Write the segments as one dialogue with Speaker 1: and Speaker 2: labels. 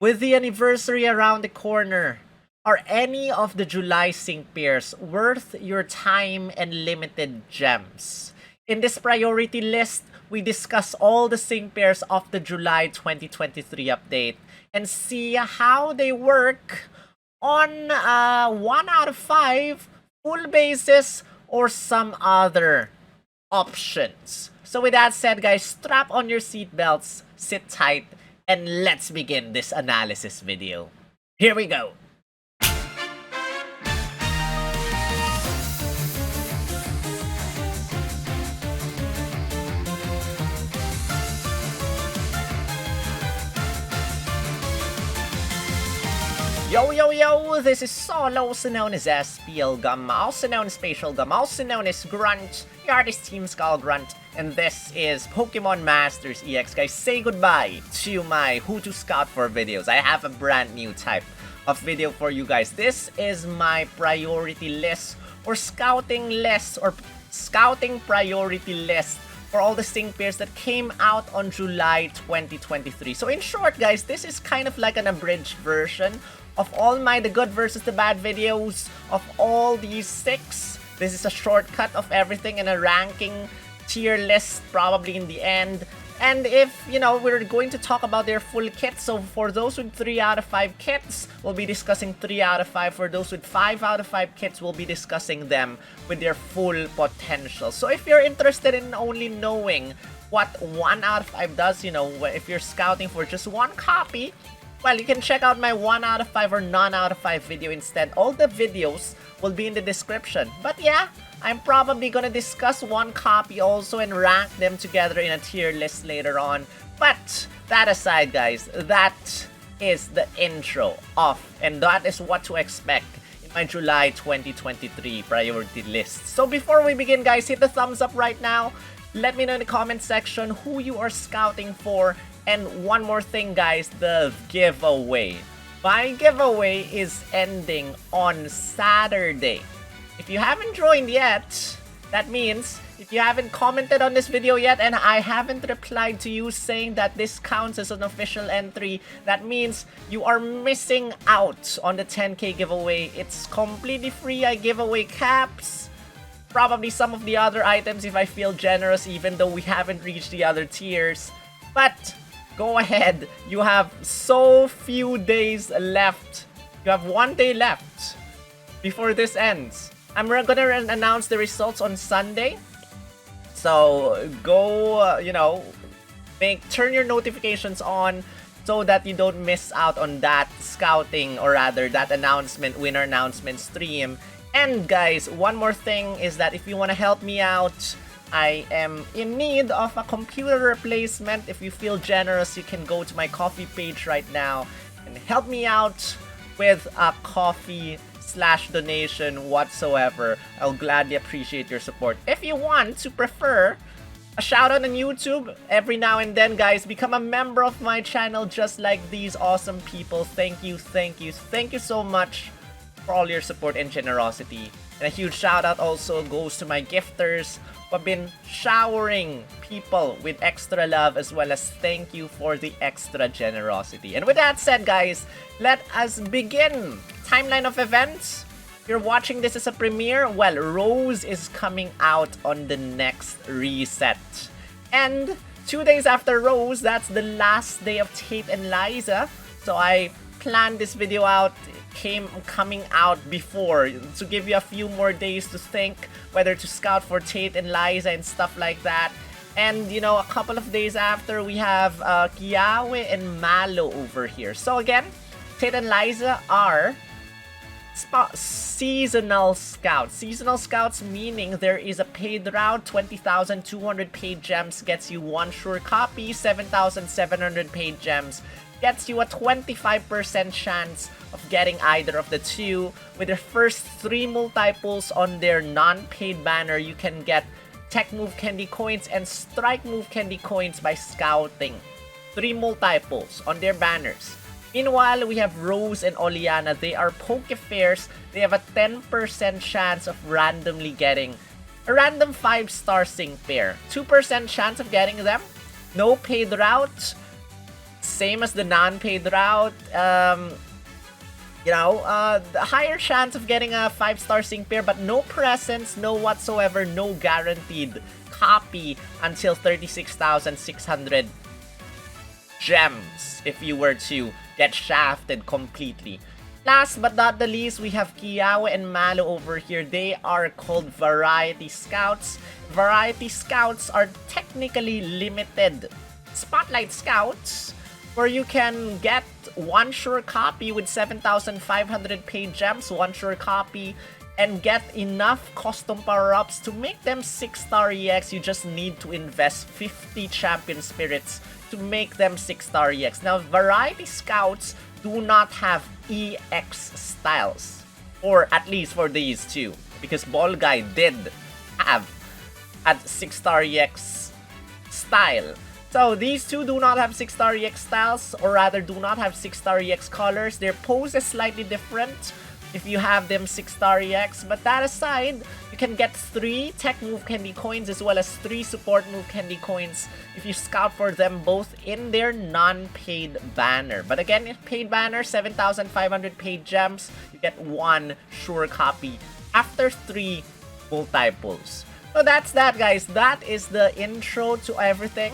Speaker 1: With the anniversary around the corner, are any of the July sync pairs worth your time and limited gems? In this priority list, we discuss all the sync pairs of the July 2023 update and see how they work on 1 out of 5, full basis, or some other options. So with that said, guys, strap on your seatbelts, sit tight, and let's begin this analysis video. Here we go. Yo, this is Solo, also known as SPL Gum, also known as Spatial Gum, also known as Grunt, the artist Team Skull Grunt, and this is Pokemon Masters EX. Guys, say goodbye to my Who to Scout for videos. I have a brand new type of video for you guys. This is my priority list, or scouting list, or scouting priority list for all the sync pairs that came out on July 2023. So in short, guys, this is kind of like an abridged version of all my The Good versus the Bad videos of all these 6. This is a shortcut of everything in a ranking tier list probably in the end. And if, we're going to talk about their full kits, so for those with 3 out of 5 kits, we'll be discussing 3 out of 5. For those with 5 out of 5 kits, we'll be discussing them with their full potential. So if you're interested in only knowing what 1 out of 5 does, if you're scouting for just 1 copy, well, you can check out my 1 out of 5 or none out of 5 video instead. All the videos will be in the description. But yeah, I'm probably gonna discuss 1 copy also and rank them together in a tier list later on. But that aside, guys, that is the intro of, and that is what to expect in my July 2023 priority list. So before we begin, guys, hit the thumbs up right now. Let me know in the comment section who you are scouting for. And one more thing, guys, the giveaway. My giveaway is ending on Saturday. If you haven't joined yet, that means if you haven't commented on this video yet and I haven't replied to you saying that this counts as an official entry, that means you are missing out on the 10k giveaway. It's completely free. I give away caps, probably some of the other items if I feel generous, even though we haven't reached the other tiers. But go ahead, you have so few days left. You have 1 day left before this ends. I'm gonna announce the results on Sunday. So go, turn your notifications on so that you don't miss out on that scouting, or rather that winner announcement stream. And guys, one more thing is that if you want to help me out, I am in need of a computer replacement. If you feel generous, you can go to my Ko-fi page right now and help me out with a coffee/donation whatsoever. I'll gladly appreciate your support. If you want to prefer a shout out on YouTube every now and then, guys, become a member of my channel just like these awesome people. Thank you so much for all your support and generosity. And a huge shout out also goes to my gifters who have been showering people with extra love, as well as thank you for the extra generosity. And with that said, guys, let us begin. Timeline of events. If you're watching this as a premiere, well, Rose is coming out on the next reset. And 2 days after Rose, that's the last day of Tate and Liza. So I planned this video out, coming out before, to give you a few more days to think whether to scout for Tate and Liza and stuff like that. And a couple of days after, we have Kiawe and Mallow over here. So again, Tate and Liza are seasonal scouts. Seasonal scouts meaning there is a paid route. 20,200 paid gems gets you 1 sure copy. 7,700 paid gems gets you a 25% chance of getting either of the two. With the first 3 multiples on their non-paid banner, you can get Tech Move Candy Coins and Strike Move Candy Coins by scouting 3 multiples on their banners. Meanwhile, we have Rose and Oleana. They are Pokefairs. They have a 10% chance of randomly getting a random 5-star sync pair. 2% chance of getting them. No paid route. same as the non-paid route. The higher chance of getting a 5-star sync pair, but no presents, no whatsoever, no guaranteed copy until 36,600 gems if you were to get shafted completely. Last but not the least, we have Kiawe and Mallow over here. They are called Variety Scouts. Variety Scouts are technically limited Spotlight Scouts, where you can get one sure copy with 7,500 paid gems, one sure copy, and get enough custom power-ups to make them 6-star EX. You just need to invest 50 champion spirits to make them 6-star EX. Now, Variety Scouts do not have EX styles, or at least for these two, because Ball Guy did have a 6-star EX style. So these two do not have 6-star EX styles, or rather do not have 6-star EX colors. Their pose is slightly different if you have them 6-star EX, but that aside, you can get 3 tech move candy coins as well as 3 support move candy coins if you scout for them both in their non-paid banner. But again, if paid banner, 7,500 paid gems, you get 1 sure copy after 3 multiples. So that's that, guys. That is the intro to everything.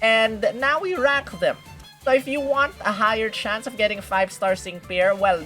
Speaker 1: And now we rank them. So if you want a higher chance of getting a 5-star sync pair, well,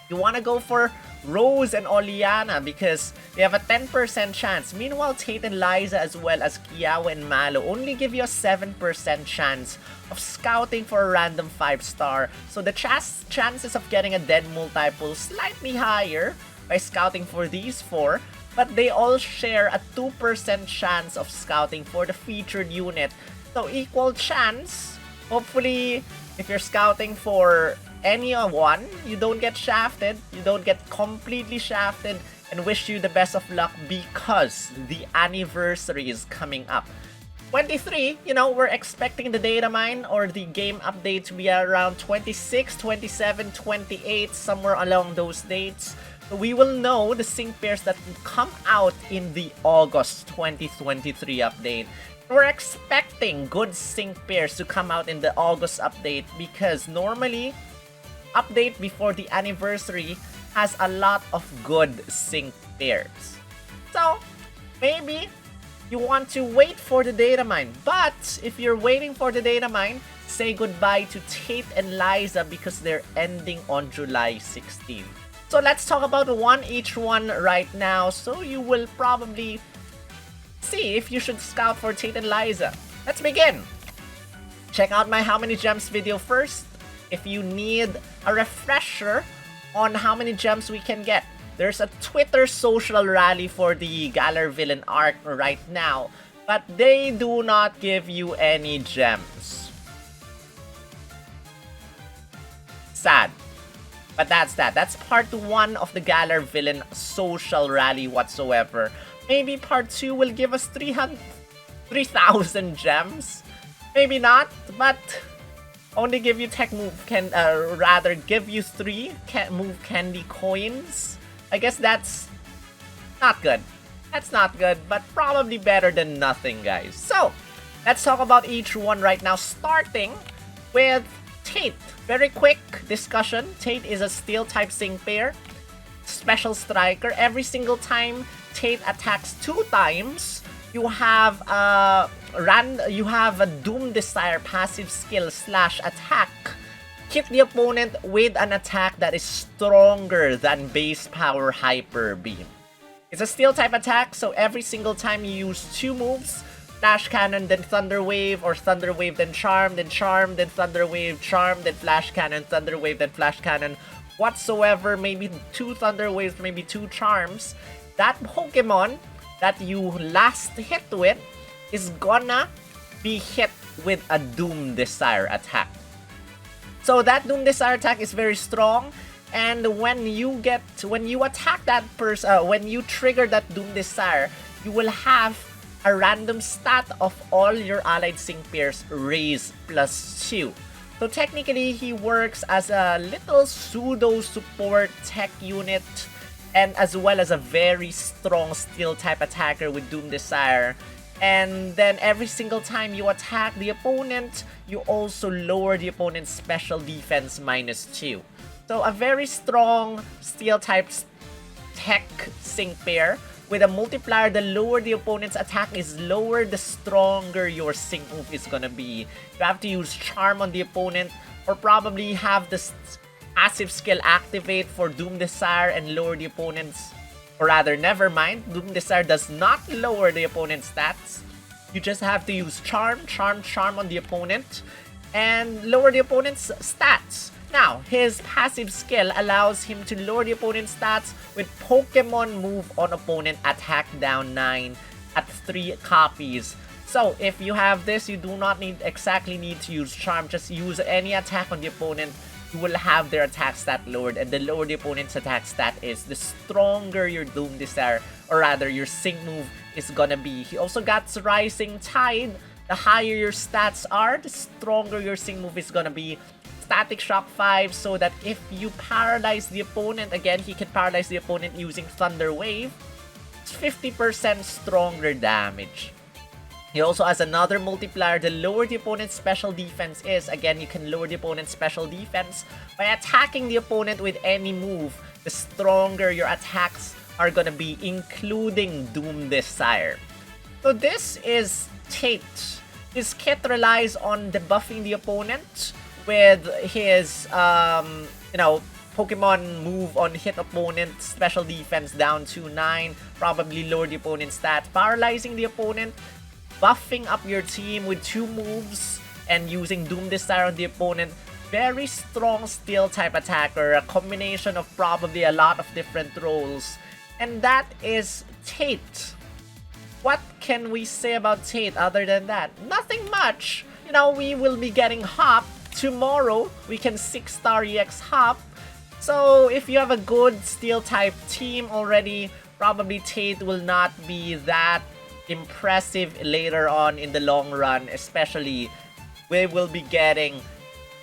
Speaker 1: you want to go for Rose and Oleana because they have a 10% chance. Meanwhile, Tate and Liza as well as Kiawe and Mallow only give you a 7% chance of scouting for a random 5-star. So the chances of getting a dead multiple slightly higher by scouting for these 4. But they all share a 2% chance of scouting for the featured unit. So equal chance. Hopefully, if you're scouting for any one, you don't get shafted, you don't get completely shafted, and wish you the best of luck because the anniversary is coming up. 23, we're expecting the Datamine or the game update to be around 26, 27, 28, somewhere along those dates. We will know the sync pairs that will come out in the August 2023 update. We're expecting good sync pairs to come out in the August update because normally, update before the anniversary has a lot of good sync pairs. So, maybe you want to wait for the Datamine. But if you're waiting for the Datamine, say goodbye to Tate and Liza because they're ending on July 16. So let's talk about each one right now, so you will probably see if you should scout for Tate and Liza. Let's begin! Check out my How Many Gems video first if you need a refresher on how many gems we can get. There's a Twitter social rally for the Galar Villain arc right now, but they do not give you any gems. Sad. But that's that. That's part 1 of the Galar Villain social rally whatsoever. Maybe part 2 will give us 3,000 gems. Maybe not, but only give you tech move rather give you 3 move candy coins. I guess that's not good. That's not good, but probably better than nothing, guys. So, let's talk about each one right now, starting with Tate. Very quick discussion. Tate is a steel type sync pair, special striker. Every single time Tate attacks 2 times, you have a Doom Desire passive skill / attack. Hit the opponent with an attack that is stronger than base power Hyper Beam. It's a steel type attack, so every single time you use 2 moves, Flash Cannon, then Thunder Wave, or Thunder Wave, then Charm, then Thunder Wave, Charm, then Flash Cannon, Thunder Wave, then Flash Cannon, whatsoever, maybe 2 Thunder Waves, maybe 2 Charms, that Pokemon that you last hit with is gonna be hit with a Doom Desire attack. So that Doom Desire attack is very strong, and when you attack that person, when you trigger that Doom Desire, you will have a random stat of all your allied sync pairs raise +2. So technically, he works as a little pseudo support tech unit and as well as a very strong steel type attacker with Doom Desire. And then every single time you attack the opponent, you also lower the opponent's special defense -2. So a very strong steel type tech sync pair. With a multiplier, the lower the opponent's attack is lower, the stronger your sync move is gonna be. You have to use Charm on the opponent, or probably have the passive skill activate for Doom Desire and lower the opponent's, or rather, never mind, Doom Desire does not lower the opponent's stats. You just have to use Charm on the opponent, and lower the opponent's stats. Now, his passive skill allows him to lower the opponent's stats with Pokemon Move on opponent, attack down 9 at 3 copies. So, if you have this, you do not exactly need to use Charm. Just use any attack on the opponent. You will have their attack stat lowered, and the lower the opponent's attack stat is, the stronger your Doom Desire, or rather your sync move, is gonna be. He also got Rising Tide. The higher your stats are, the stronger your sync move is gonna be. Static Shock 5, so that if you paralyze the opponent, again, he can paralyze the opponent using Thunder Wave. It's 50% stronger damage. He also has another multiplier. The lower the opponent's special defense is, again, you can lower the opponent's special defense by attacking the opponent with any move. The stronger your attacks are gonna be, including Doom Desire. So this is Tate. His kit relies on debuffing the opponent with his, Pokemon move on hit opponent, special defense down to 9, probably lower the opponent's stat, paralyzing the opponent, buffing up your team with 2 moves, and using Doom Desire on the opponent. Very strong steel type attacker, a combination of probably a lot of different roles. And that is Tate. What can we say about Tate other than that? Nothing much. We will be getting Hop. Tomorrow, we can 6-star EX Hop. So, if you have a good steel type team already, probably Tate will not be that impressive later on in the long run. Especially, we will be getting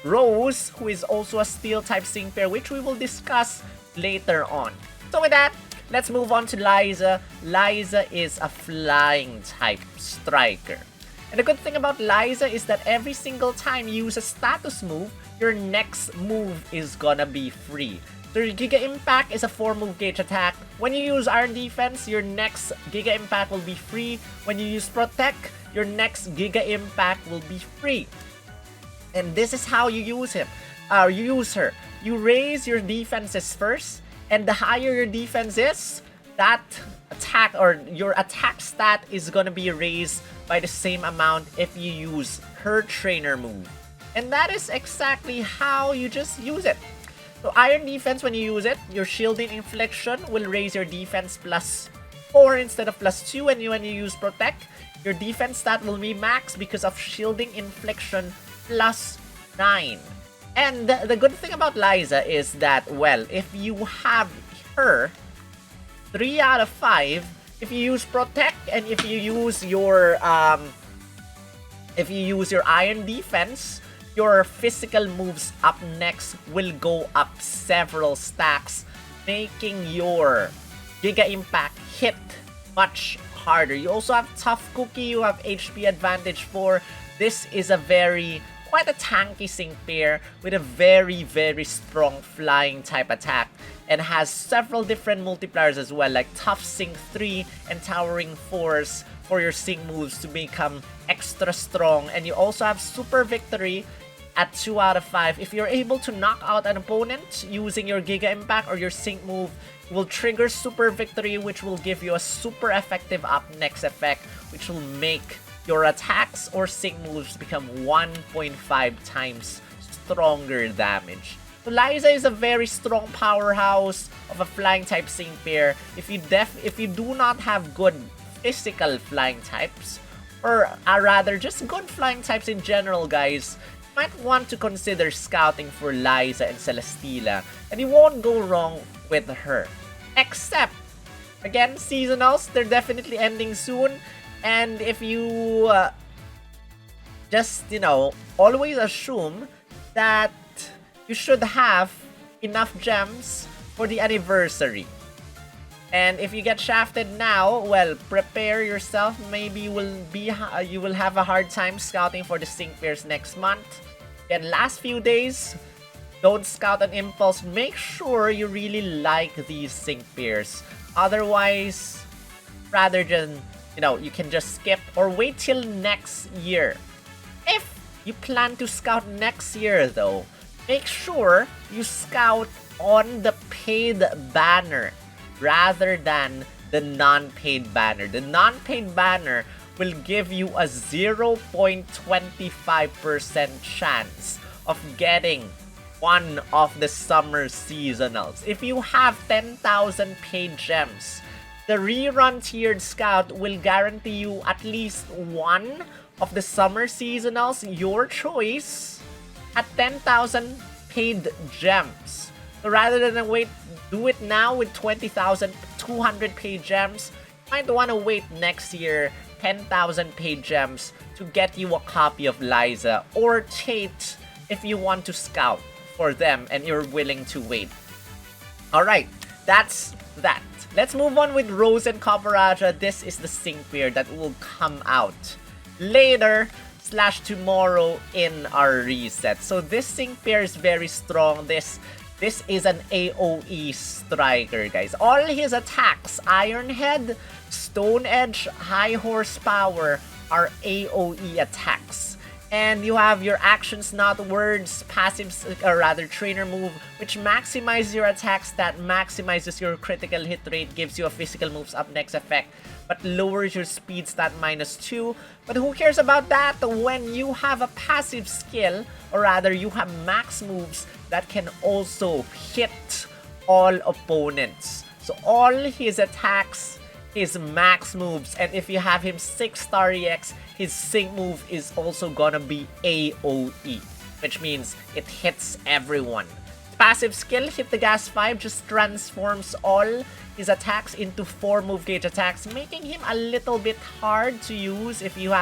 Speaker 1: Rose, who is also a steel type sync pair, which we will discuss later on. So with that, let's move on to Liza. Liza is a flying type striker. And the good thing about Liza is that every single time you use a status move, your next move is gonna be free. So your Giga Impact is a 4-move gauge attack. When you use Iron Defense, your next Giga Impact will be free. When you use Protect, your next Giga Impact will be free. And this is how you use him. You use her. You raise your defenses first, and the higher your defense is, that attack or your attack stat is gonna be raised by the same amount if you use her trainer move. And that is exactly how you just use it. So Iron Defense, when you use it, your Shielding Infliction will raise your defense +4 instead of +2. And when you use Protect, your defense stat will be max because of Shielding Infliction +9. And the good thing about Liza is that, well, if you have her, 3 out of 5, if you use Protect and if you use your Iron Defense, your physical moves up next will go up several stacks, making your Giga Impact hit much harder. You also have Tough Cookie, you have HP Advantage 4. This is quite a tanky sync pair with a very, very strong flying type attack, and has several different multipliers as well, like Tough Sync 3 and Towering Force for your sync moves to become extra strong. And you also have Super Victory at 2 out of 5. If you're able to knock out an opponent using your Giga Impact or your sync move, it will trigger Super Victory, which will give you a super effective up next effect, which will make your attacks or sync moves become 1.5 times stronger damage. So Liza is a very strong powerhouse of a flying type sync pair. If you do not have good physical flying types, or rather just good flying types in general, guys, you might want to consider scouting for Liza and Celesteela, and you won't go wrong with her. Except, again, seasonals, they're definitely ending soon. And if you always assume that you should have enough gems for the anniversary. And if you get shafted now, well, prepare yourself. Maybe you will have a hard time scouting for the sync pairs next month. And last few days, don't scout on impulse. Make sure you really like these sync pairs. Otherwise, rather than, you can just skip or wait till next year. If you plan to scout next year though, make sure you scout on the paid banner rather than the non-paid banner. The non-paid banner will give you a 0.25% chance of getting one of the summer seasonals. If you have 10,000 paid gems, the rerun tiered scout will guarantee you at least one of the summer seasonals, your choice, at 10,000 paid gems. So rather than do it now with 20,200 paid gems, you might want to wait next year 10,000 paid gems to get you a copy of Liza or Tate if you want to scout for them and you're willing to wait. Alright, that's that. Let's move on with Rose and Copperajah. This is the sync pair that will come out later / tomorrow in our reset. So this sync pair is very strong. This is an AoE striker, guys. All his attacks, Iron Head, Stone Edge, High Horsepower, are AoE attacks. And you have your actions, not words, passives, or rather trainer move, which maximizes your attack stat, maximizes your critical hit rate, gives you a physical moves up next effect, but lowers your speed stat -2. But who cares about that when you have a passive skill, or rather you have max moves that can also hit all opponents. So all his attacks, his max moves, and if you have him 6-star EX, his sync move is also gonna be AoE, which means it hits everyone. Passive skill, Hit the Gas 5, just transforms all his attacks into 4 move gauge attacks, making him a little bit hard to use if you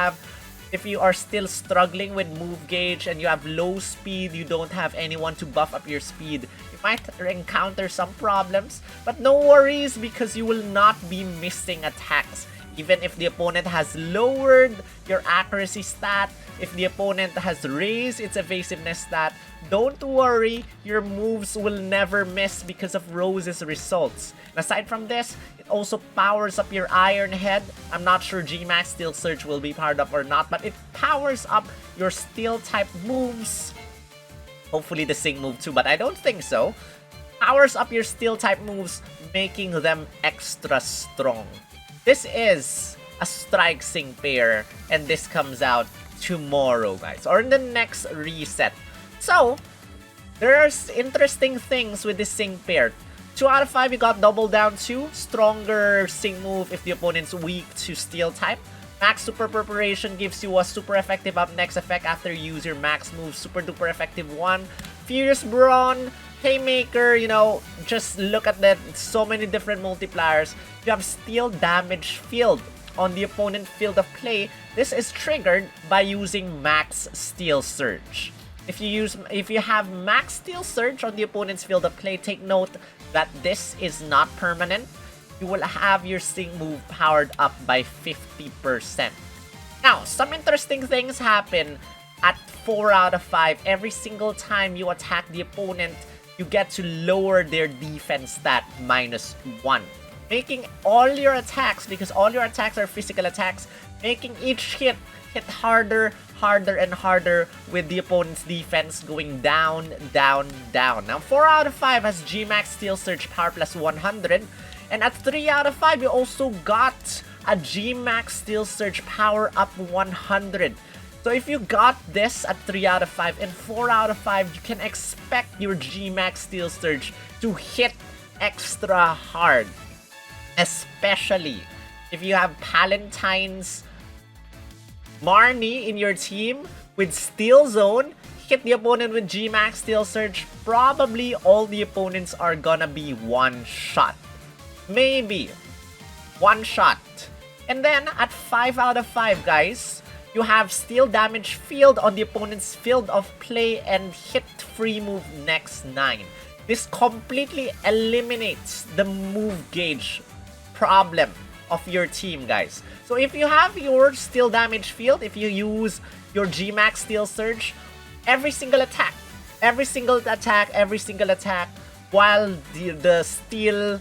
Speaker 1: are still struggling with move gauge and you have low speed, you don't have anyone to buff up your speed. You might encounter some problems, but no worries because you will not be missing attacks. Even if the opponent has lowered your accuracy stat, if the opponent has raised its evasiveness stat, don't worry, your moves will never miss because of Rose's results. And aside from this, it also powers up your Iron Head. I'm not sure G-Max Steel Surge will be powered up or not, but it powers up your Steel type moves. Hopefully the Sync move too, but I don't think so. Powers up your Steel type moves, making them extra strong. This is a Strike Sync pair, and this comes out tomorrow, guys, or in the next reset. So, there's interesting things with this Sync pair. 2 out of 5, you got Double Down 2, stronger Sync move if the opponent's weak to Steel type. Max Super Preparation gives you a super effective up next effect after you use your max move, super duper effective 1. Furious Brawn, Playmaker, just look at that, so many different multipliers. You have Steel Damage Field on the opponent field of play. This is triggered by using Max Steel Surge. If you have Max Steel Surge on the opponent's field of play, take note that this is not permanent. You will have your Sync move powered up by 50%. Now, some interesting things happen at 4 out of 5. Every single time you attack the opponent, you get to lower their defense stat -1. Making all your attacks, because all your attacks are physical attacks, making each hit harder, and harder with the opponent's defense going down, down, down. Now, 4 out of 5 has G-Max Steel Surge Power plus 100. And at 3 out of 5, you also got a G-Max Steel Surge Power up 100. So if you got this at 3 out of 5 and 4 out of 5, you can expect your G-Max Steel Surge to hit extra hard. Especially if you have Palentine's Marnie in your team with Steel Zone, hit the opponent with G-Max Steel Surge, probably all the opponents are gonna be one shot. Maybe one shot. And then at 5 out of 5, guys, you have Steel Damage Field on the opponent's field of play and hit free move next 9. This completely eliminates the move gauge problem of your team, guys. So if you have your Steel Damage field, if you use your G-Max Steel Surge, every single attack, while the Steel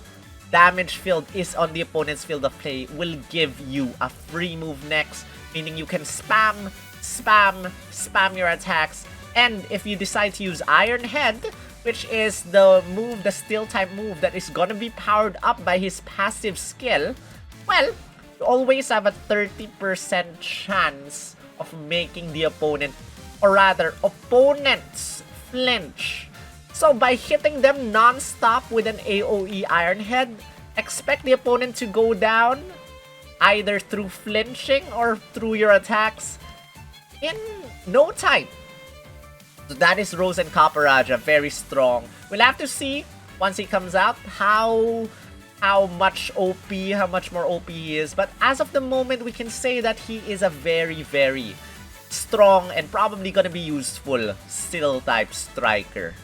Speaker 1: Damage field is on the opponent's field of play, will give you a free move next, meaning you can spam your attacks. And if you decide to use Iron Head, which is the move, the Steel type move that is gonna be powered up by his passive skill, well, you always have a 30% chance of making the opponent, or rather opponents, flinch. So by hitting them non-stop with an AoE Iron Head, expect the opponent to go down either through flinching or through your attacks in no time. So that is Rose and Copperajah, very strong. We'll have to see once he comes out how much more OP he is. But as of the moment, we can say that he is a very, very strong and probably gonna be useful Steel type striker.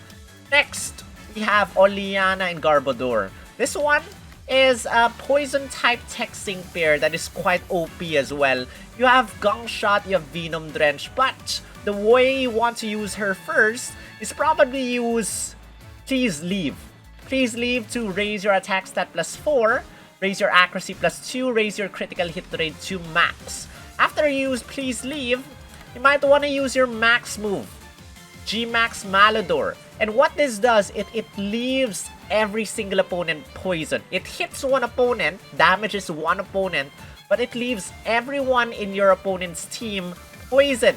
Speaker 1: Next, we have Oleana and Garbodor. This one is a poison type tech sync pair that is quite OP as well. You have Gong Shot, you have Venom Drench, but the way you want to use her first is probably use Please Leave. Please Leave to raise your attack stat +4, raise your accuracy +2, raise your critical hit rate to max. After you use Please Leave, you might want to use your max move, G-Max Malodor. And what this does, it leaves every single opponent poison. It hits one opponent, damages one opponent, but it leaves everyone in your opponent's team poison.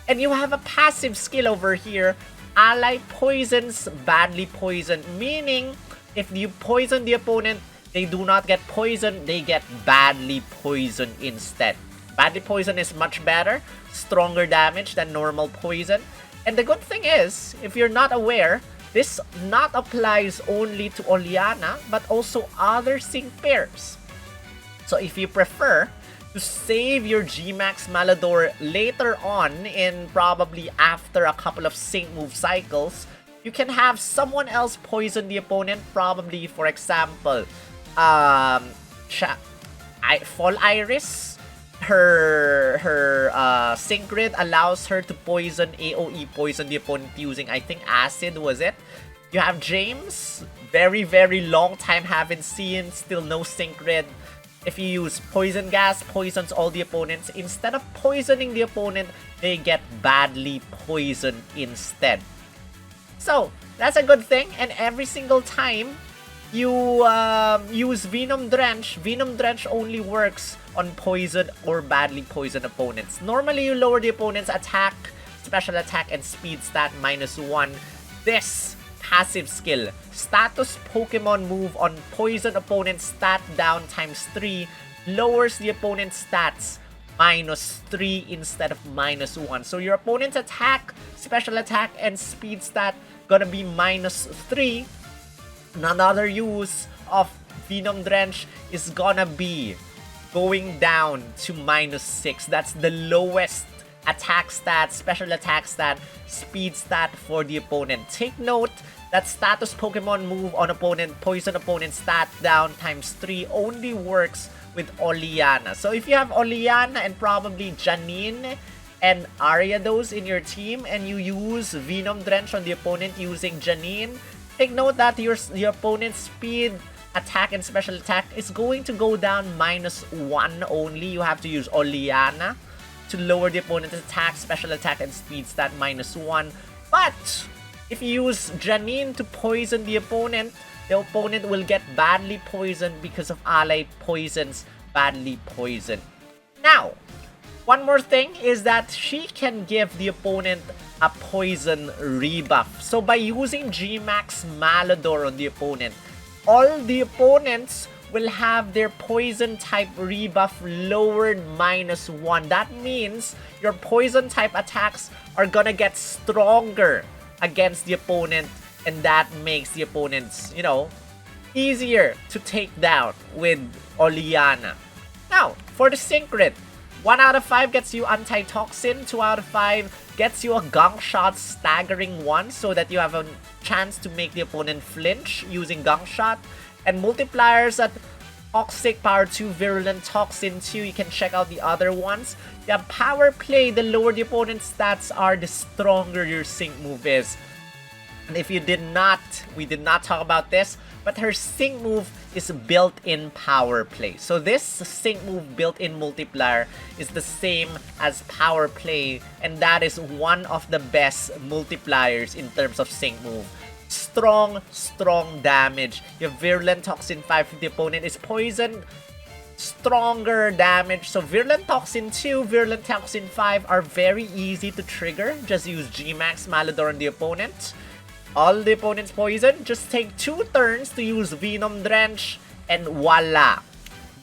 Speaker 1: And you have a passive skill over here, Ally Poisons Badly Poisoned, meaning if you poison the opponent, they do not get poisoned, they get badly poisoned instead. Badly poisoned is much better, stronger damage than normal poison. And the good thing is, if you're not aware, this not applies only to Oleana, but also other sync pairs. So if you prefer to save your G-Max Malodor later on, in probably after a couple of sync move cycles, you can have someone else poison the opponent, probably, for example, Fall Iris. Her sync grid allows her to poison the opponent using, I think, acid, was it? You have James, very, very long time haven't seen, still no sync grid. If you use Poison Gas, poisons all the opponents. Instead of poisoning the opponent, they get badly poisoned instead. So, that's a good thing, and every single time you use Venom Drench only works on poisoned or badly poisoned opponents. Normally, you lower the opponent's attack, special attack, and speed stat -1. This passive skill, status Pokemon move on poison opponent's stat down ×3, lowers the opponent's stats -3 instead of -1. So your opponent's attack, special attack, and speed stat gonna be -3. Another use of Venom Drench is gonna be going down to -6. That's the lowest attack stat, special attack stat, speed stat for the opponent. Take note that status Pokemon move on opponent, poison opponent stat down ×3 only works with Oleana. So if you have Oleana and probably Janine and Ariados in your team, and you use Venom Drench on the opponent using Janine, take note that your opponent's speed, attack, and special attack is going to go down -1 only. You have to use Oleana to lower the opponent's attack, special attack, and speed stat -1. But if you use Janine to poison the opponent will get badly poisoned because of ally poisons badly poisoned. Now, one more thing is that she can give the opponent a poison rebuff. So by using G-Max Malodor on the opponent, all the opponents will have their poison type rebuff lowered -1. That means your poison type attacks are gonna get stronger against the opponent, and that makes the opponents, easier to take down with Oleana. Now, for the sync grid, 1 out of 5 gets you Antitoxin, 2 out of 5 gets you a Gong Shot staggering 1 so that you have a chance to make the opponent flinch using Gong Shot, and Multipliers at Toxic, Power 2, Virulent, Toxin 2. You can check out the other ones. You have Power Play. The lower the opponent's stats are, the stronger your sync move is. And if you did not, we did not talk about this, but her sync move is built-in Power Play. So this sync move built-in multiplier is the same as Power Play, and that is one of the best multipliers in terms of sync move. Strong damage. You have Virulent, Toxin 5 if the opponent is poisoned. Stronger damage. So Virulent Toxin 2, Virulent Toxin 5 are very easy to trigger. Just use G-Max Malodor on the opponent. All the opponent's poison, just take 2 turns to use Venom Drench, and voila!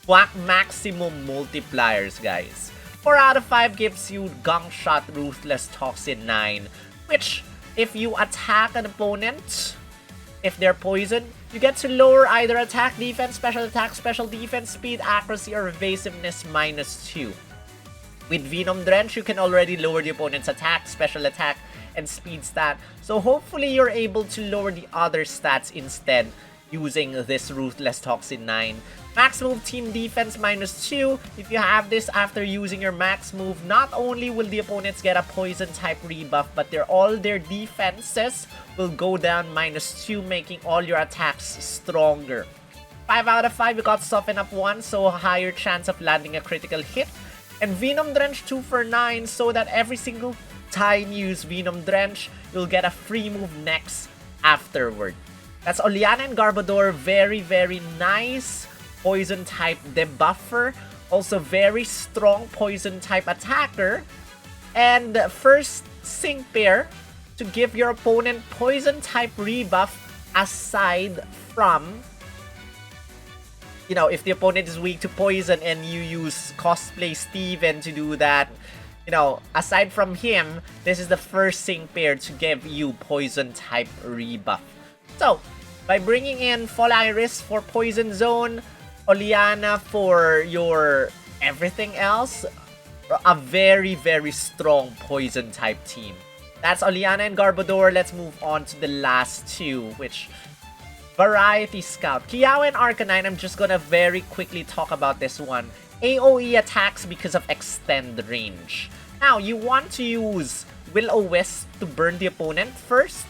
Speaker 1: Whack maximum multipliers, guys. 4 out of 5 gives you Gunk Shot Ruthless Toxin 9, which, if you attack an opponent, if they're poisoned, you get to lower either attack, defense, special defense, speed, accuracy, or evasiveness -2. With Venom Drench, you can already lower the opponent's attack, special attack, and speed stat. So hopefully you're able to lower the other stats instead using this Ruthless Toxin 9. Max move team defense -2. If you have this after using your max move, not only will the opponents get a poison type rebuff, but all their defenses will go down -2, making all your attacks stronger. 5 out of 5, you got Soften Up 1, so a higher chance of landing a critical hit. And Venom Drench 2 for 9, so that every single time you use Venom Drench, you'll get a free move next afterward. That's Oleana Garbodor, very nice poison type debuffer. Also very strong poison type attacker. And first sync pair to give your opponent poison type rebuff aside from, you know, if the opponent is weak to poison and you use Cosplay Steven to do that, you know, aside from him, this is the first sync pair to give you poison type rebuff. So, by bringing in Fall Iris for Poison Zone, Oleana for your everything else, a very strong poison type team. That's Oleana and Garbodor. Let's move on to the last two, which Variety Scout. Kiawe Arcanine, I'm just gonna very quickly talk about this one. AoE attacks because of extend range. Now, you want to use Will-O-Wisp to burn the opponent first.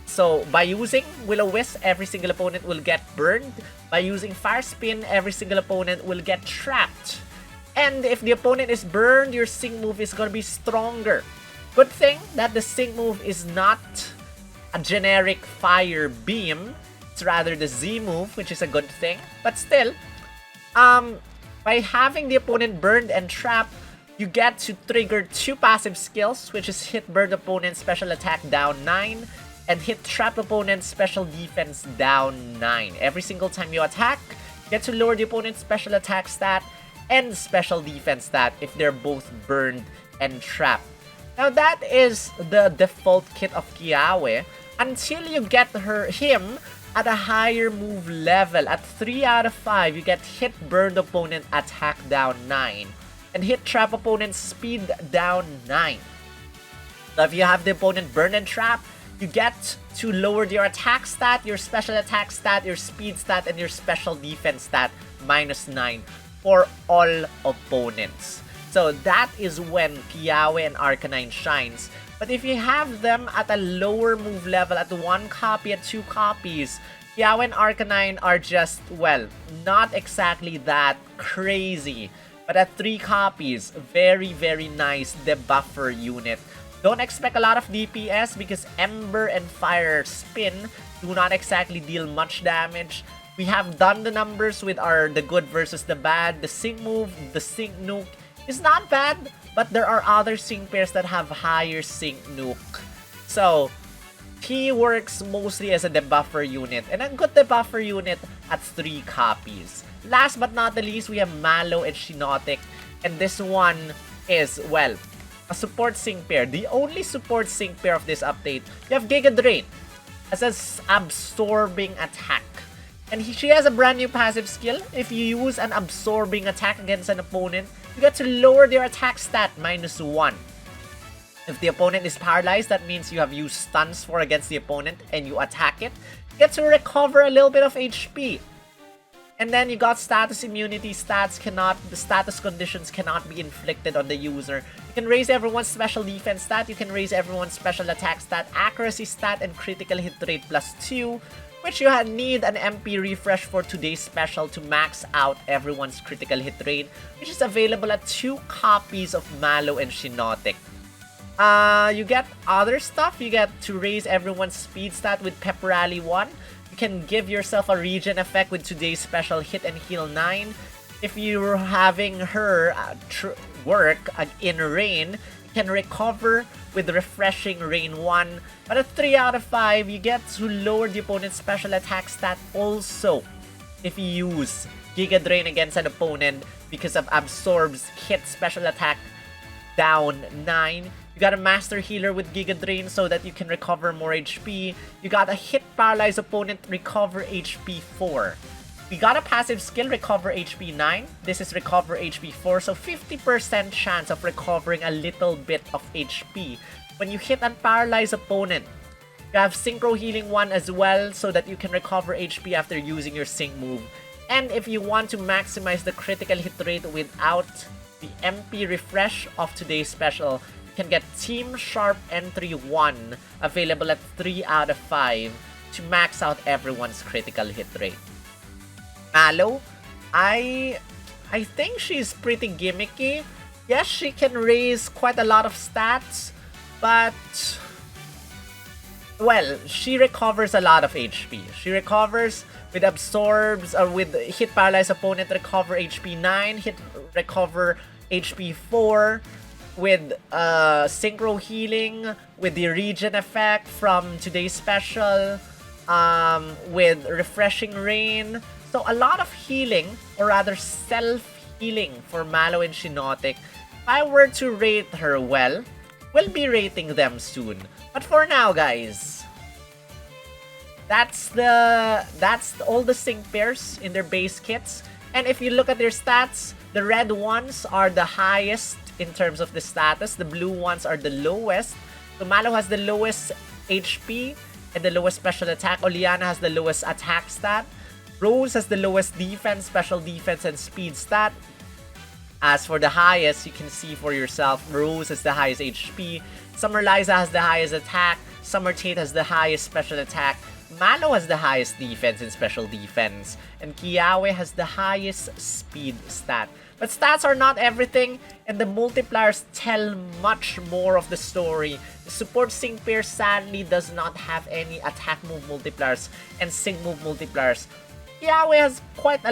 Speaker 1: So, by using Will-O-Wisp, every single opponent will get burned. By using Fire Spin, every single opponent will get trapped. And if the opponent is burned, your sync move is gonna be stronger. Good thing that the sync move is not a generic Fire Beam. It's rather the Z move, which is a good thing. But still, by having the opponent burned and trapped, you get to trigger 2 passive skills, which is hit burn opponent special attack down 9 and hit trap opponent special defense down 9. Every single time you attack, you get to lower the opponent's special attack stat and special defense stat if they're both burned and trapped. Now that is the default kit of Kiawe until you get him at a higher move level. At 3 out of 5, you get hit burned opponent attack down 9 and hit trap opponent speed down 9. So if you have the opponent burned and trapped, you get to lower your attack stat, your special attack stat, your speed stat, and your special defense stat -9 for all opponents. So that is when Kiawe and Arcanine shines. But if you have them at a lower move level, at 1 copy, at 2 copies, Kiawe and Arcanine are just, well, not exactly that crazy. But at 3 copies, very nice debuffer unit. Don't expect a lot of DPS because Ember and Fire Spin do not exactly deal much damage. We have done the numbers with the good versus the bad. The sync move, the sync nuke is not bad, but there are other sync pairs that have higher sync nuke. So, he works mostly as a debuffer unit, and a good debuffer unit at 3 copies. Last but not the least, we have Mallow and Shiinotic, and this one is, well, a support sync pair. The only support sync pair of this update. You have Giga Drain as an absorbing attack. And she has a brand new passive skill. If you use an absorbing attack against an opponent, you get to lower their attack stat -1. If the opponent is paralyzed, that means you have used stuns against the opponent and you attack it. You get to recover a little bit of HP. And then you got status immunity. The status conditions cannot be inflicted on the user. You can raise everyone's special defense stat. You can raise everyone's special attack stat, accuracy stat, and critical hit rate +2. Which you need an MP refresh for today's special to max out everyone's critical hit rate, which is available at 2 copies of Mallow and Shiinotic. You get other stuff. You get to raise everyone's speed stat with Pep Rally 1. You can give yourself a regen effect with today's special hit and heal 9. If you're having her work in rain, you can recover with refreshing rain 1. But at 3 out of 5, you get to lower the opponent's special attack stat also if you use Giga Drain against an opponent because of Absorb's hit special attack down 9. You got a Master Healer with Giga Drain so that you can recover more HP. You got a hit paralyzed opponent, recover HP 4. We got a passive skill, recover HP 9. This is recover HP 4, so 50% chance of recovering a little bit of HP. When you hit a paralyzed opponent, you have Synchro Healing 1 as well so that you can recover HP after using your Sync move. And if you want to maximize the critical hit rate without the MP refresh of today's special, you can get Team Sharp Entry 1 available at 3 out of 5 to max out everyone's critical hit rate. Mallow, I think she's pretty gimmicky. Yes, she can raise quite a lot of stats, but well, she recovers a lot of HP. She recovers with absorbs or with hit paralyzed opponent, recover HP 9, recover HP 4 with synchro healing, with the regen effect from today's special, with refreshing rain. So a lot of healing, or rather self-healing for Mallow and Shiinotic. If I were to rate her well, we'll be rating them soon. But for now, guys, that's all the sync pairs in their base kits. And if you look at their stats, the red ones are the highest in terms of the status. The blue ones are the lowest. So Mallow has the lowest HP and the lowest special attack. Oleana has the lowest attack stat. Rose has the lowest defense, special defense, and speed stat. As for the highest, you can see for yourself, Rose has the highest HP, Summer Liza has the highest attack, Summer Tate has the highest special attack, Mallow has the highest defense and special defense, and Kiawe has the highest speed stat. But stats are not everything, and the multipliers tell much more of the story. The support sync pair sadly does not have any attack move multipliers and sync move multipliers. Kiawe has quite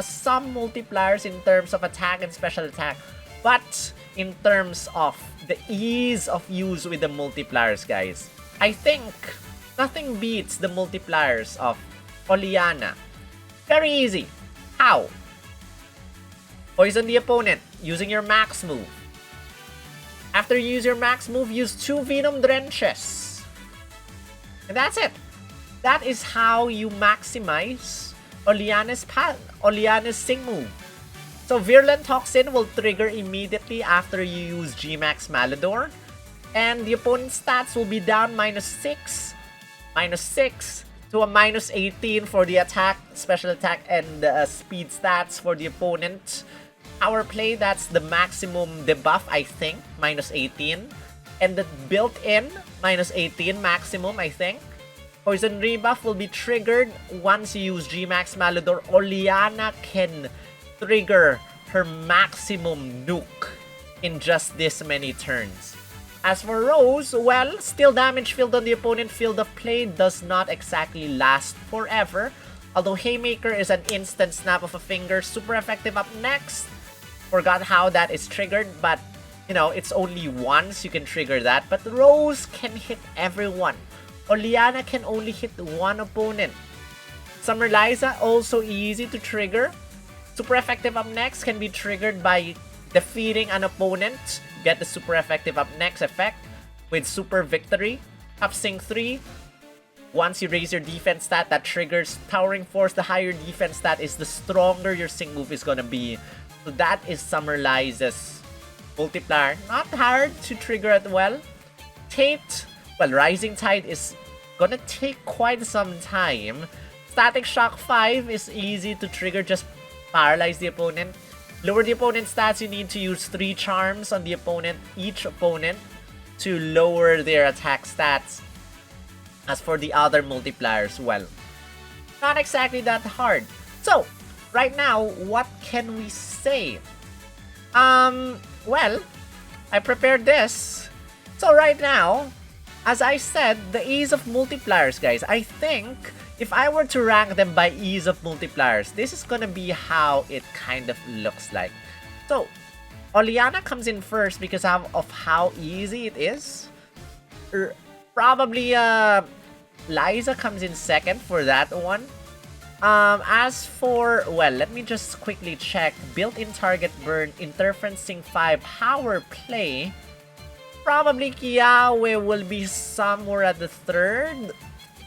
Speaker 1: some multipliers in terms of attack and special attack, but in terms of the ease of use with the multipliers, guys, I think nothing beats the multipliers of Oleana. Very easy. How? Poison the opponent using your max move. After you use your max move, use 2 Venom Drenches. And that's it. That is how you maximize Oleana's Sync move. So Virulent Toxin will trigger immediately after you use G-Max Malodor. And the opponent's stats will be down -6 to a -18 for the attack, special attack, and speed stats for the opponent. Power play, that's the maximum debuff, I think, -18. And the built-in, -18 maximum, I think. Poison Rebuff will be triggered once you use G-Max Malodor. Oleana can trigger her maximum nuke in just this many turns. As for Rose, well, still damage field on the opponent. Field of Play does not exactly last forever. Although Haymaker is an instant snap of a finger. Super effective up next. Forgot how that is triggered, but you know, it's only once you can trigger that. But Rose can hit everyone. Oleana can only hit one opponent. Summer Liza, also easy to trigger. Super effective up next can be triggered by defeating an opponent. Get the super effective up next effect with Super Victory. Up Sync 3. Once you raise your defense stat, that triggers Towering Force. The higher defense stat is, the stronger your sync move is gonna be. So that is Summer Liza's multiplier. Not hard to trigger as well. Tate, well, Rising Tide is gonna take quite some time. Static Shock 5 is easy to trigger, just paralyze the opponent. Lower the opponent's stats, you need to use 3 charms on the opponent, each opponent, to lower their attack stats. As for the other multipliers, well, not exactly that hard. So, right now, what can we say? Well, I prepared this. So right now, as I said, the ease of multipliers, guys, I think if I were to rank them by ease of multipliers, this is gonna be how it kind of looks like. So, Oleana comes in first because of how easy it is. Probably, Liza comes in second for that one. As for, well, let me just quickly check. Built-in target burn, interferencing 5, power play. Probably Kiawe will be somewhere at the third.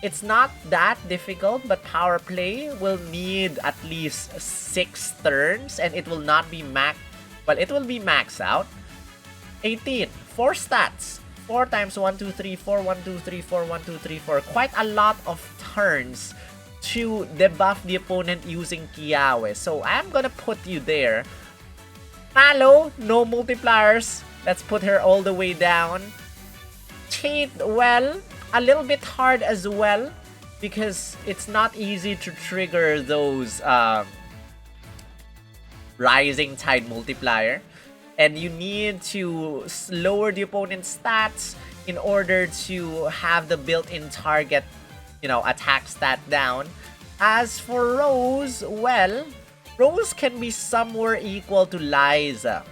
Speaker 1: It's not that difficult, but power play will need at least 6 turns, and it will not be max. Well, it will be max out. 18, 4 stats. 4 times 1, 2, 3, 4, 1, 2, 3, 4, 1, 2, 3, 4. Quite a lot of turns to debuff the opponent using Kiawe. So I'm gonna put you there. Mallow, no multipliers. Let's put her all the way down. Tate, well, a little bit hard as well because it's not easy to trigger those Rising Tide multiplier. And you need to lower the opponent's stats in order to have the built-in target, attack stat down. As for Rose, well, Rose can be somewhere equal to Liza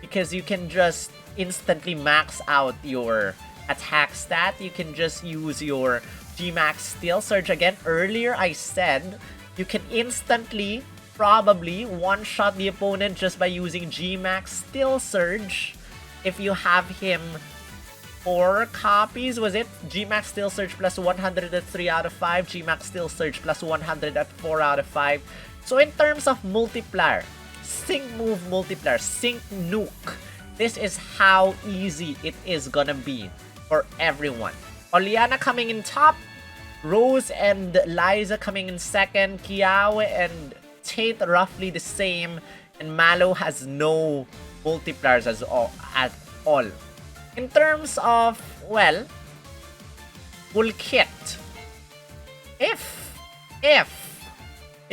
Speaker 1: because you can just instantly max out your attack stat. You can just use your G-Max Steel Surge. Again, earlier I said you can instantly probably one-shot the opponent just by using G-Max Steel Surge. If you have him 4 copies, was it? G-Max Steel Surge plus 100 at 3 out of 5, G-Max Steel Surge plus 100 at 4 out of 5. So in terms of multiplier, sync move multiplier, sync nuke, this is how easy it is gonna be for everyone. Oleana coming in top, Rose and Liza coming in second, Kiawe and Tate roughly the same, and Mallow has no multipliers at all. In terms of, well, full kit, if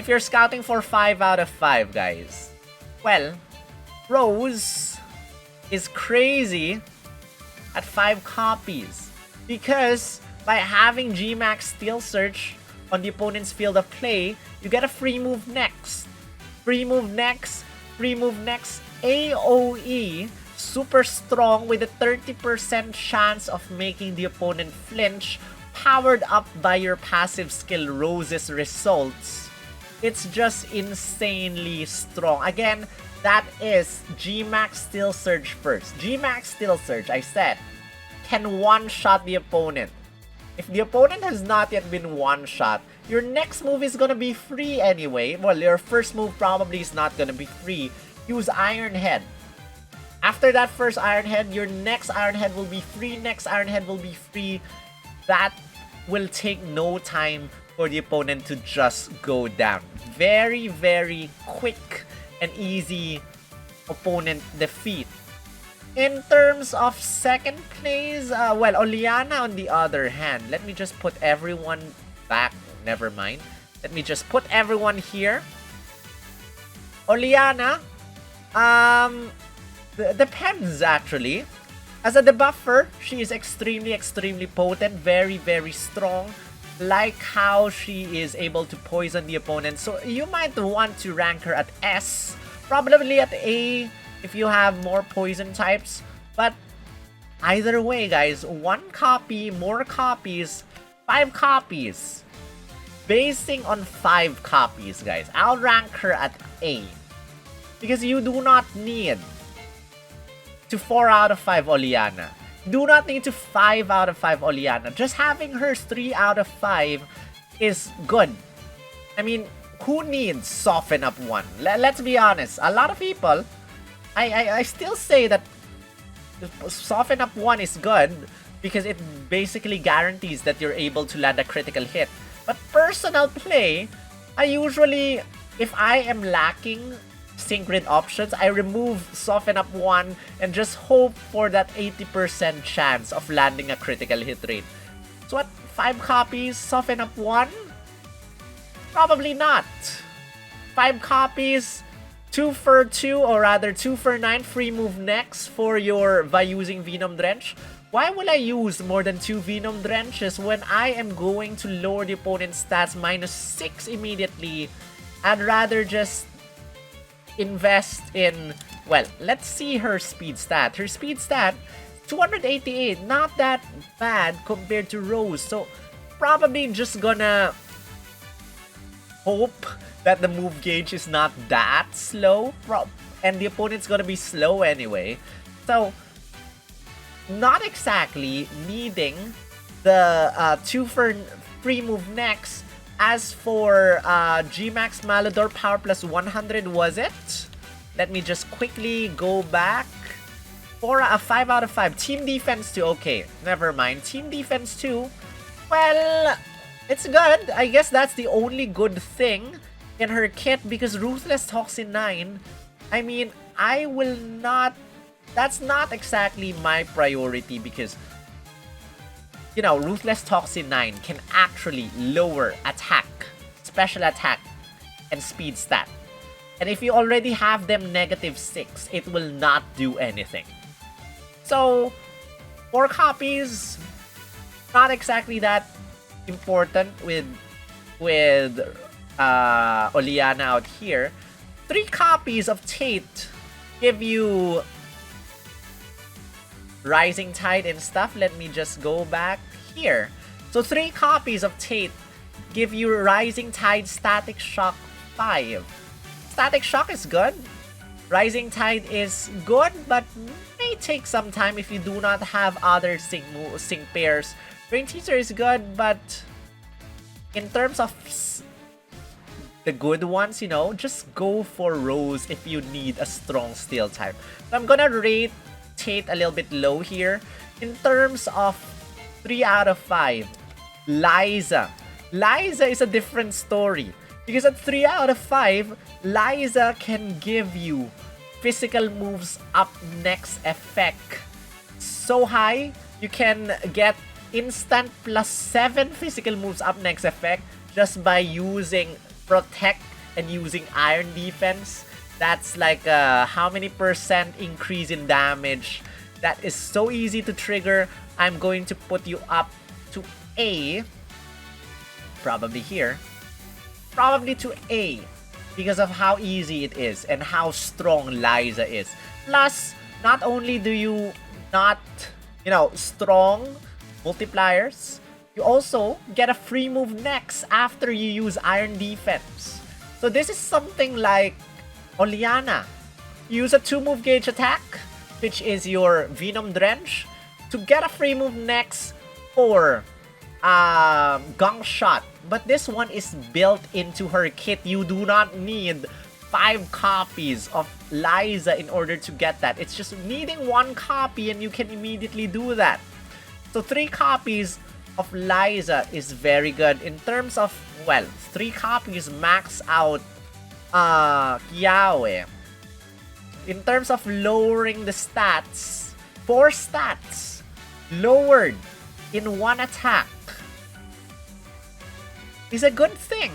Speaker 1: you're scouting for 5 out of 5, guys, well, Rose is crazy at 5 copies because by having G-Max Steel Search on the opponent's field of play, you get a free move next. Free move next, free move next, AoE, super strong with a 30% chance of making the opponent flinch, powered up by your passive skill Rose's results. It's just insanely strong. Again, that is G-Max Steel Surge first. G-Max Steel Surge, I said, can one-shot the opponent. If the opponent has not yet been one-shot, your next move is gonna be free anyway. Well, your first move probably is not gonna be free. Use Iron Head. After that first Iron Head, your next Iron Head will be free, next Iron Head will be free. That will take no time for the opponent to just go down. Very, very quick and easy opponent defeat. In terms of second place, well, Oleana on the other hand, let me just put everyone back. Never mind. Let me just put everyone here. Oleana, depends actually. As a debuffer, she is extremely, extremely potent, very, very strong. Like how she is able to poison the opponent. So you might want to rank her at S, probably at A if you have more poison types. But either way, guys, 1 copy, more copies, 5 copies. Basing on 5 copies, guys, I'll rank her at A. Because you do not need to 4 out of 5 Oleana. Do not need to 5 out of 5 Oleana. Just having her 3 out of 5 is good. I mean, who needs Soften Up 1? Let's be honest. A lot of people, I still say that Soften Up 1 is good because it basically guarantees that you're able to land a critical hit. But personal play, I usually, if I am lacking sync grid options, I remove Soften Up 1 and just hope for that 80% chance of landing a critical hit rate. So what, 5 copies, Soften Up 1? Probably not. 5 copies, 2 for 2, or rather 2 for 9 free move next for your by using Venom Drench. Why will I use more than 2 Venom Drenches when I am going to lower the opponent's stats -6 immediately? I'd rather just invest in, well, let's see her speed stat. Her speed stat, 288, not that bad compared to Rose. So probably just gonna hope that the move gauge is not that slow, and the opponent's gonna be slow anyway. So not exactly needing the 2 for free move next. As for Gmax Malodor Power plus 100, was it? Let me just quickly go back. For a 5 out of 5. Team Defense 2. Okay, never mind. Team Defense 2. Well, it's good. I guess that's the only good thing in her kit because Ruthless Toxin 9, I mean, I will not... That's not exactly my priority because, you know, Ruthless Toxin 9 can actually lower attack, special attack, and speed stat. And if you already have them -6, it will not do anything. So, 4 copies, not exactly that important with Oleana out here. 3 copies of Tate give you Rising Tide and stuff. Let me just go back here. So 3 copies of Tate give you Rising Tide, Static Shock 5. Static Shock is good. Rising Tide is good, but may take some time if you do not have other sync pairs. Rain Teaser is good, but in terms of the good ones, you know, just go for Rose if you need a strong Steel type. So I'm gonna rate Tate a little bit low here. In terms of 3 out of 5, Liza. Liza is a different story. Because at 3 out of 5, Liza can give you physical moves up next effect so high, you can get instant +7 physical moves up next effect just by using Protect and using Iron Defense. That's like how many % increase in damage. That is so easy to trigger. I'm going to put you up to A. Probably here. Probably to A. Because of how easy it is and how strong Liza is. Plus, not only do you not, you know, strong multipliers, you also get a free move next after you use Iron Defense. So this is something like Oleana. Use a 2-move gauge attack, which is your Venom Drench, to get a free move next for Gong Shot. But this one is built into her kit. You do not need 5 copies of Liza in order to get that. It's just needing 1 copy and you can immediately do that. So 3 copies of Liza is very good. In terms of, well, 3 copies max out Kiawe. In terms of lowering the stats, 4 stats lowered in 1 attack is a good thing.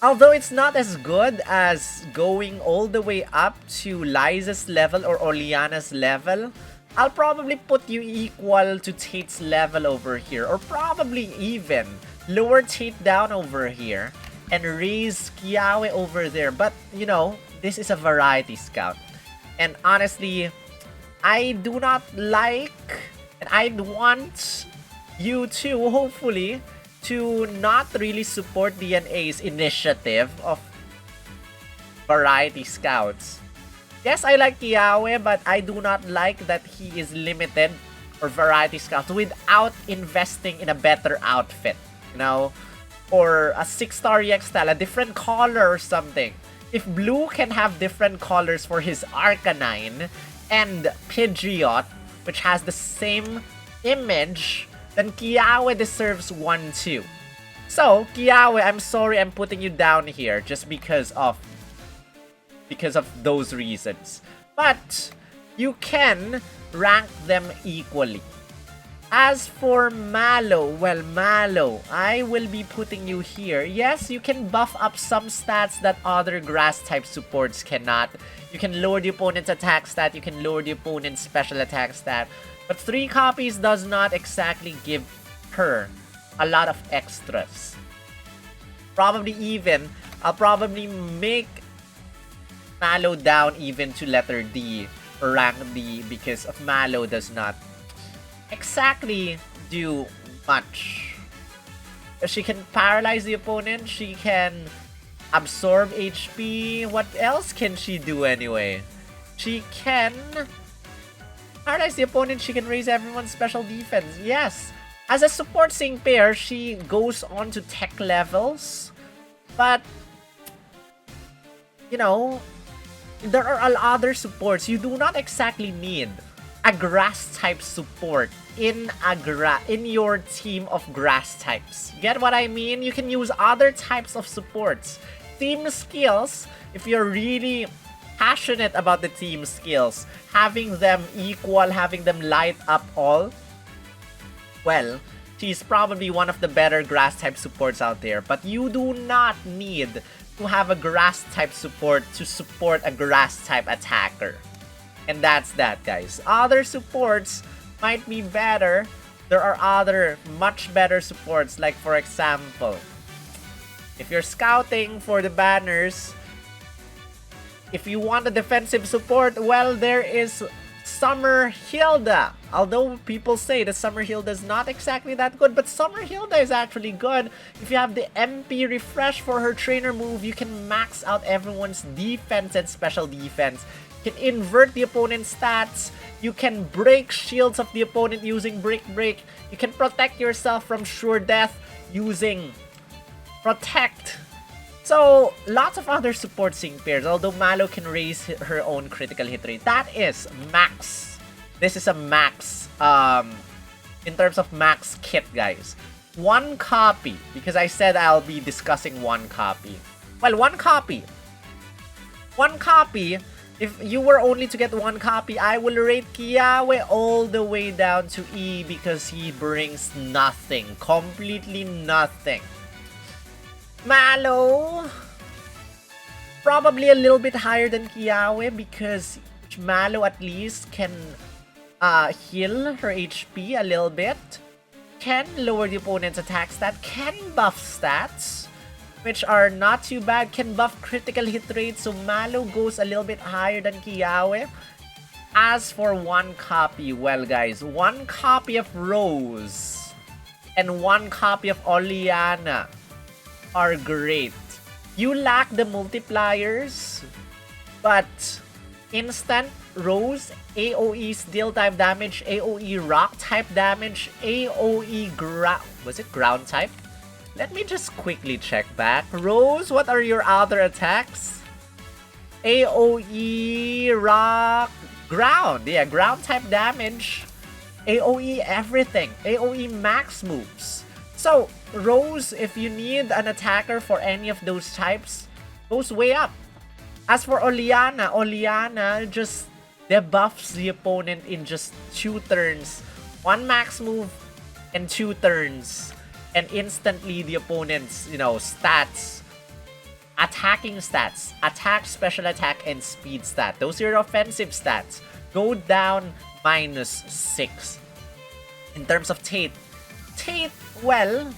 Speaker 1: Although it's not as good as going all the way up to Liza's level or Oleana's level, I'll probably put you equal to Tate's level over here, or probably even lower Tate down over here and raise Kiawe over there. But, you know, this is a variety scout. And honestly, I do not like, and I'd want you to, hopefully, to not really support DNA's initiative of variety scouts. Yes, I like Kiawe, but I do not like that he is limited or variety scout without investing in a better outfit, you know, or a 6-star EX style, a different color or something. If Blue can have different colors for his Arcanine and Pidgeot, which has the same image, then Kiawe deserves 1 too. So, Kiawe, I'm sorry I'm putting you down here just because of those reasons. But you can rank them equally. As for Mallow, well, Mallow, I will be putting you here. Yes, you can buff up some stats that other grass-type supports cannot. You can lower the opponent's attack stat, you can lower the opponent's special attack stat. But 3 copies does not exactly give her a lot of extras. I'll probably make Mallow down even to letter D or rank D because of Mallow does not exactly do much. She can paralyze the opponent, she can absorb HP. What else can she do anyway? She can paralyze the opponent, she can raise everyone's special defense. Yes, as a support sync pair, she goes on to tech levels. But, you know, there are other supports. You do not exactly need a grass type support in your team of grass types. Get what I mean? You can use other types of supports. Team skills, if you're really passionate about the team skills, having them equal, having them light up all, well, she's probably one of the better grass type supports out there. But you do not need to have a grass type support to support a grass type attacker. And that's that, guys. Other supports might be better. There are other much better supports, like for example, if you're scouting for the banners, if you want a defensive support, well, there is Summer Hilda. Although people say that Summer Hilda is not exactly that good, but Summer Hilda is actually good. If you have the MP refresh for her trainer move, you can max out everyone's defense and special defense. You can invert the opponent's stats. You can break shields of the opponent using Break. You can protect yourself from sure death using Protect. So, lots of other support sync pairs, although Mallow can raise her own critical hit rate. That is max. This is a max, in terms of max kit, guys. 1 copy, because I said I'll be discussing 1 copy. Well, 1 copy. 1 copy, if you were only to get 1 copy, I will rate Kiawe all the way down to E because he brings nothing. Completely nothing. Mallow, probably a little bit higher than Kiawe because Mallow at least can heal her HP a little bit, can lower the opponent's attack stat, can buff stats, which are not too bad, can buff critical hit rate, so Mallow goes a little bit higher than Kiawe. As for 1 copy, well guys, 1 copy of Rose and 1 copy of Oleana are great. You lack the multipliers, but instant Rose, AoE steel type damage, AoE rock type damage, AoE ground type? Let me just quickly check back. Rose, what are your other attacks? AoE rock, ground. Yeah, ground type damage. AoE everything. AoE max moves. So, Rose, if you need an attacker for any of those types, goes way up. As for Oleana, Oleana just debuffs the opponent in just 2 turns. 1 max move and 2 turns. And instantly the opponent's, stats, attacking stats, attack, special attack, and speed stat. Those are your offensive stats. Go down -6. In terms of Tate, well,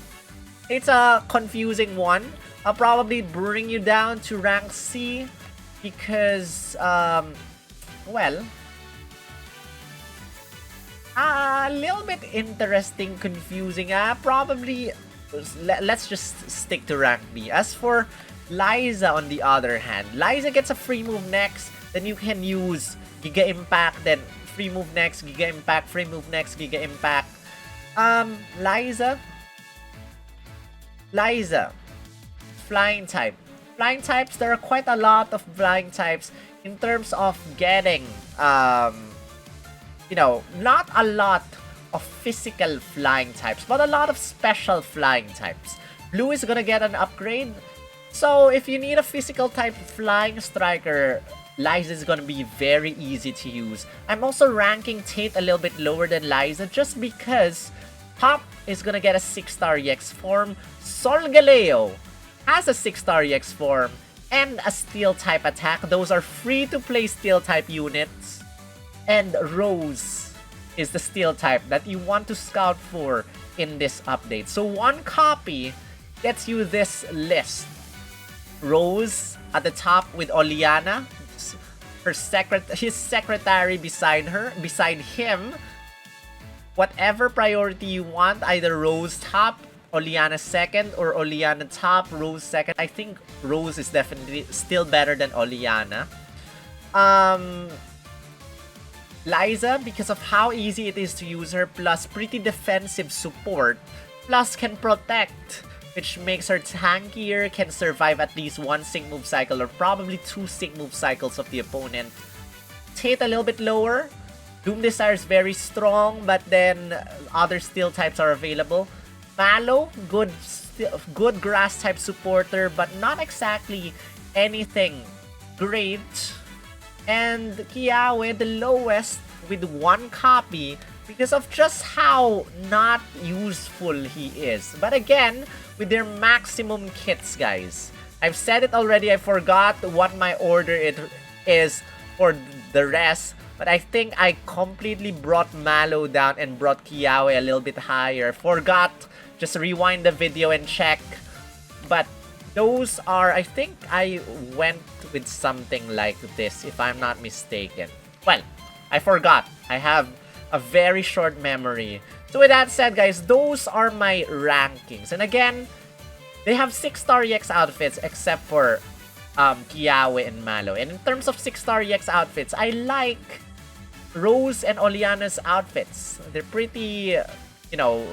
Speaker 1: it's a confusing one. I'll probably bring you down to rank C because, well, a little bit interesting, confusing. Probably, let's just stick to rank B. As for Liza, on the other hand, Liza gets a free move next, then you can use Giga Impact, then free move next, Giga Impact, free move next, Giga Impact. Liza, flying type. Flying types, there are quite a lot of flying types in terms of getting, not a lot of physical flying types, but a lot of special flying types. Blue is gonna get an upgrade. So if you need a physical type flying striker, Liza is gonna be very easy to use. I'm also ranking Tate a little bit lower than Liza just because Pop is gonna get a 6-star EX form. Solgaleo has a 6-star EX form and a steel type attack. Those are free to play steel type units. And Rose is the steel type that you want to scout for in this update. So one copy gets you this list. Rose at the top with Oleana, his secretary beside him. Whatever priority you want, either Rose top, Oleana second, or Oleana top, Rose second. I think Rose is definitely still better than Oleana. Liza, because of how easy it is to use her, plus pretty defensive support, plus can protect, which makes her tankier, can survive at least one sync move cycle or probably 2 sync move cycles of the opponent. Tate a little bit lower. Doom Desire is very strong, but then other steel types are available. Mallow, good grass type supporter, but not exactly anything great. And Kiawe, the lowest, with 1 copy because of just how not useful he is. But again, with their maximum kits, guys. I've said it already, I forgot what my order it is for the rest. But I think I completely brought Mallow down and brought Kiawe a little bit higher. Forgot, just rewind the video and check. But those are, I think I went with something like this, if I'm not mistaken. Well, I forgot. I have a very short memory. So with that said, guys, those are my rankings. And again, they have 6-star EX outfits except for Kiawe and Mallow. And in terms of 6-star EX outfits, I like Rose and Oleana's outfits. They're pretty, you know,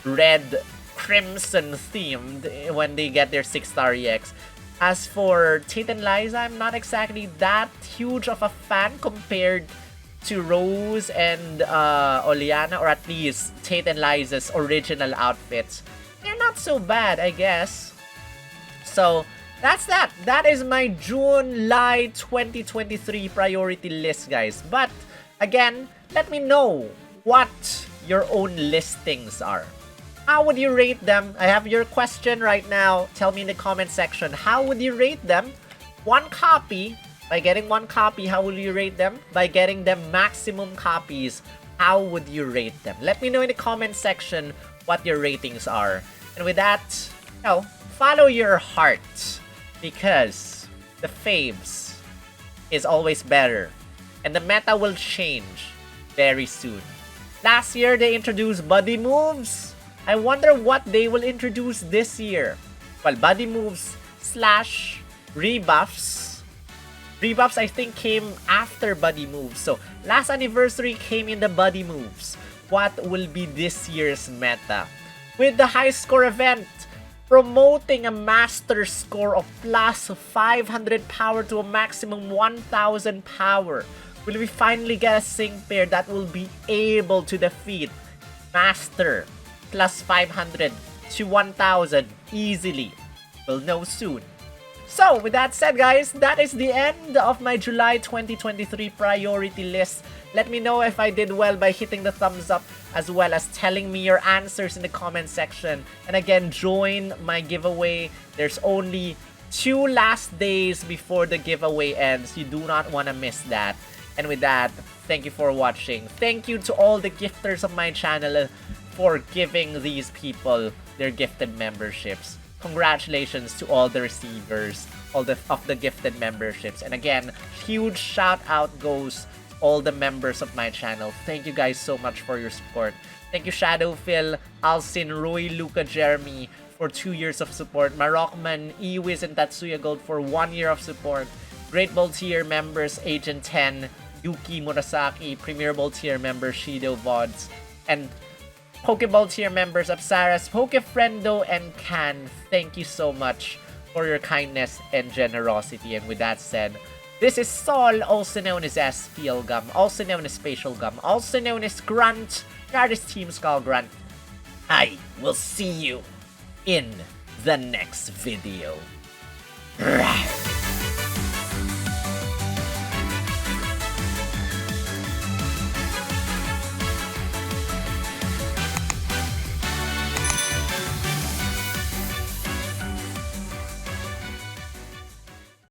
Speaker 1: red, crimson themed when they get their 6-star EX. As for Tate and Liza, I'm not exactly that huge of a fan compared to Rose and Oleana, or at least Tate and Liza's original outfits. They're not so bad, I guess. So that's that. That is my July 2023 priority list, guys. But again, let me know what your own listings are. How would you rate them? I have your question right now. Tell me in the comment section. How would you rate them? 1 copy. By getting 1 copy, how would you rate them? By getting them maximum copies, how would you rate them? Let me know in the comment section what your ratings are. And with that, you know, follow your heart. Because the faves is always better. And the meta will change very soon. Last year, they introduced buddy moves. I wonder what they will introduce this year. Well, buddy moves slash rebuffs. Rebuffs, I think, came after buddy moves. So, last anniversary came in the buddy moves. What will be this year's meta? With the high score event, promoting a master score of plus 500 power to a maximum 1000 power. Will we finally get a sync pair that will be able to defeat Master plus 500 to 1000 easily? We'll know soon. So, with that said, guys, that is the end of my July 2023 priority list. Let me know if I did well by hitting the thumbs up, as well as telling me your answers in the comment section. And again, join my giveaway. There's only 2 last days before the giveaway ends. You do not want to miss that. And with that, thank you for watching. Thank you to all the gifters of my channel for giving these people their gifted memberships. Congratulations to all the receivers of the gifted memberships. And again, huge shout out goes to all the members of my channel. Thank you guys so much for your support. Thank you Shadow Phil, Alcin, Rui, Luca, Jeremy for 2 years of support. Marokman, Iwiz, and Tatsuya Gold for 1 year of support. Great Ball tier members, Agent 10, Yuki Murasaki, Premier Ball tier member, Shido Vods, and Pokeball tier members, Apsaras, Pokefriendo, and Can. Thank you so much for your kindness and generosity. And with that said, this is Sol, also known as SPL Gum, also known as Spatial Gum, also known as Grunt, Gardis Team Skull Grunt. I will see you in the next video.